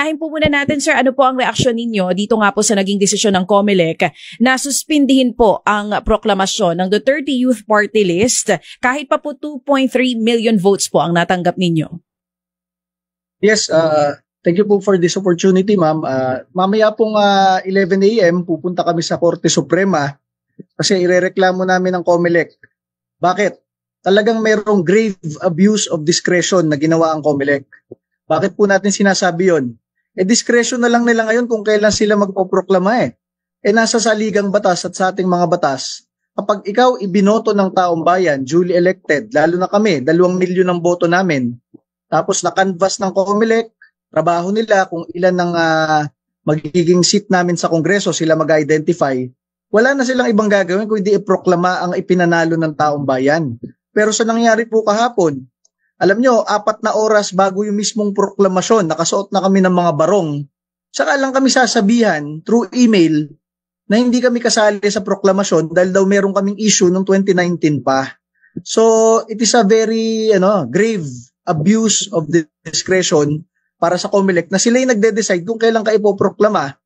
Unahin po muna natin, sir, ano po ang reaksyon ninyo dito nga po sa naging desisyon ng COMELEC na suspindihin po ang proklamasyon ng Duterte Youth Party List kahit pa po 2.3 million votes po ang natanggap ninyo? Yes, thank you po for this opportunity, ma'am. Mamaya pong 11 a.m. pupunta kami sa Korte Suprema kasi irereklamo namin ng COMELEC. Bakit? Talagang mayroong grave abuse of discretion na ginawa ang COMELEC. Bakit po natin sinasabi yon? Discretion na lang nila ngayon kung kailan sila magpoproklama . Nasa saligang batas at sa ating mga batas, kapag ikaw ibinoto ng taong bayan, duly elected, lalo na kami, 2 milyon ang boto namin, tapos na-canvas ng COMELEC, trabaho nila kung ilan ng magiging seat namin sa Kongreso, sila mag-identify, wala na silang ibang gagawin kung hindi iproklama ang ipinanalo ng taong bayan. Pero sa nangyari po kahapon, alam nyo, 4 na oras bago yung mismong proklamasyon, nakasuot na kami ng mga barong, saka lang kami sasabihan through email na hindi kami kasali sa proklamasyon dahil daw meron kaming issue noong 2019 pa. So, it is a very grave abuse of discretion para sa COMELEC na sila yung nagde-decide kung kailan ka ipoproklama